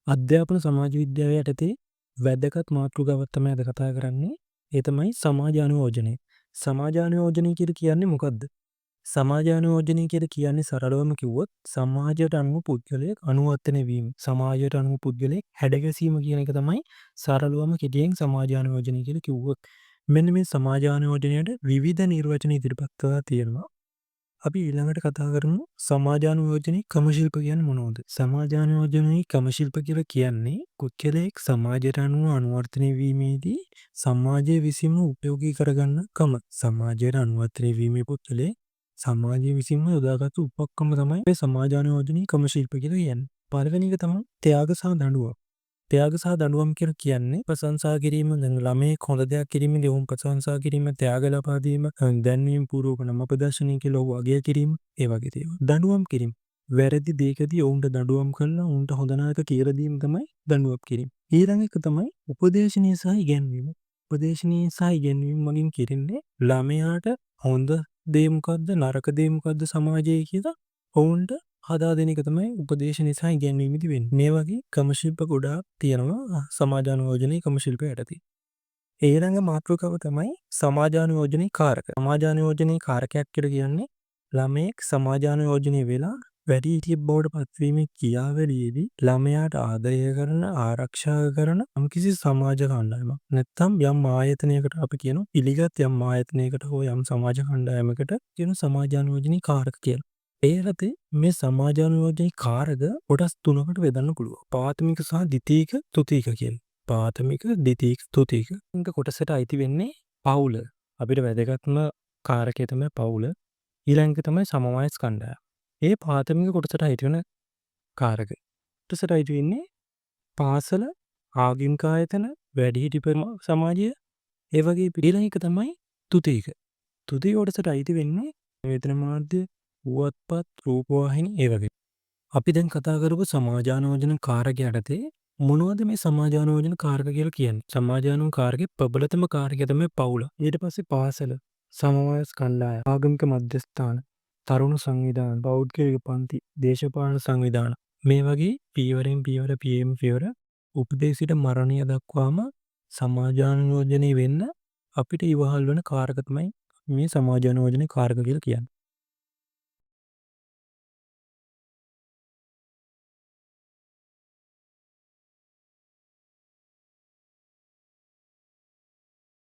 අධ්‍යාපන සමාජ විද්‍යාව යටතේ වැදගත් මාතෘකාවක් තමයි අද කතා කරන්නේ. ඒ තමයි සමාජානුයෝජනය. සමාජානුයෝජනය කියලා කියන්නේ මොකද්ද? සමාජානුයෝජනය කියලා කියන්නේ සරලවම කිව්වොත් සමාජයට අනුව පුද්ගලයෙක් අනුවර්තනය වීම. සමාජයට අනුව පුද්ගලයෙක් හැඩගැසීම කියන එක තමයි සරලවම කෙටියෙන් සමාජානුයෝජනය කියලා කිව්වොත්. මෙන්න මේ සමාජානුයෝජනයට විවිධ නිර්වචන ඉදිරිපත් කරලා තියෙනවා. අපි ඊළඟට කතා කරමු සමාජානුයෝජනයේ ක්‍රමශිල්ප කියන්නේ මොනවද? සමාජානුයෝජනයේ ක්‍රමශිල්ප කියලා කියන්නේ පුද්ගලයෙක් සමාජයට අනුව අනුවර්තනය වීමේදී සමාජය විසින්ම උපයෝගී කරගන්න ක්‍රම. සමාජයට අනුවර්තනය වීමේ පුද්ගලයෙක් සමාජය විසින්ම යොදාගත් උපක්‍රම තමයි මේ සමාජානුයෝජනයේ ක්‍රමශිල්ප කියලා කියන්නේ. පළවෙනි එක තමයි ත්‍යාග සහ දඬුවම්. ත්‍යාග සහ දඬුවම් කියලා කියන්නේ ප්‍රශංසා කිරීම, දැන් ළමයෙක් හොඳ දෙයක් කිරීමේදී ඔවුන් ප්‍රශංසා කිරීම, ත්‍යාග ලබා දීම, දැන්වීම පූර්වක නම ප්‍රදර්ශනය කියලා ඔහු අගය කිරීම, ඒ වගේ දේවල්. දඬුවම් කිරීම. වැරදි දෙයකදී ඔවුන්ට දඬුවම් කරලා ඔවුන්ට හොඳ නරක කියලා දීම තමයි දඬුවම් කිරීම. ඊළඟ එක තමයි උපදේශනීය සහ ඉගැන්වීම. උපදේශනීය සහ ඉගැන්වීම මගින් කෙරෙන්නේ ළමයාට හොඳ දේ මොකද්ද, නරක දේ මොකද්ද සමාජයේ කියලා ඔවුන්ට හදා දෙන එක තමයි උපදේශනීය සහ ඉගැන්වීමේදී වෙන්නේ. මේ වගේ ක්‍රමශිල්ප ගොඩාක් තියෙනවා සමාජානුයෝජනයේ ක්‍රමශිල්ප යටතේ. ඊළඟ මාතෘකාව තමයි සමාජානුයෝජනයේ කාරක. සමාජානුයෝජනයේ කාරකයක් කියලා කියන්නේ ළමයෙක් සමාජානුයෝජනය වෙලා වැඩිහිටියෙක් බවට පත්වීමේ ක්‍රියාවලියේදී ළමයාට ආදරය කරන, ආරක්ෂා කරන යම්කිසි සමාජ කණ්ඩායමක්. නැත්නම් යම් ආයතනයකට අපි කියනවා පිළිගත් යම් ආයතනයකට හෝ යම් සමාජ කණ්ඩායමකට කියන සමාජානුයෝජනයේ කාරක කියලා. ඒ යටතේ මේ සමාජානුයෝජනයේ කාරක කොටස් තුනකට බෙදන්න පුළුවන්. ප්‍රාථමික සහ ද්විතීයික, තෘතීයික කියලා. ප්‍රාථමික, ද්විතීයික, තෘතීයික. මේක කොටසට අයිති වෙන්නේ පවුල. අපිට වැදගත්ම කාරකය තමයි පවුල. ඊළඟ තමයි සමවයස් කණ්ඩායම. ඒ ප්‍රාථමික කොටසට අයිති වෙන කාරක. කොටසට අයිති වෙන්නේ පාසල, ආගමික ආයතන, වැඩිහිටි සමාජය, ඒ වගේ ඊළඟ එක තමයි තෘතීයික. තෘතීයික කොටසට අයිති වෙන්නේ වේතන මාධ්‍ය, පුවත්පත්, රූපවාහිනී, ඒ වගේ. අපි දැන් කතා කරපු සමාජානුයෝජන කාරක යටතේ මොනවද මේ සමාජානුයෝජන කාරක කියලා කියන්නේ? සමාජානුයෝජන කාරකේ ප්‍රබලතම කාරකය තමයි පවුල. ඊට පස්සේ පාසල, සමවයස් කණ්ඩායම්, ආගමික මධ්‍යස්ථාන, තරුණ සංවිධාන, පෞද්ගලික පන්ති, දේශපාලන සංවිධාන, මේ වගේ පියවරෙන් පියවර පියවර උපදේශයට මරණය දක්වාම සමාජානුයෝජනය වෙන්න අපිට ඉවහල් වෙන කාරක තමයි මේ සමාජානුයෝජන කාරක කියලා කියන්නේ.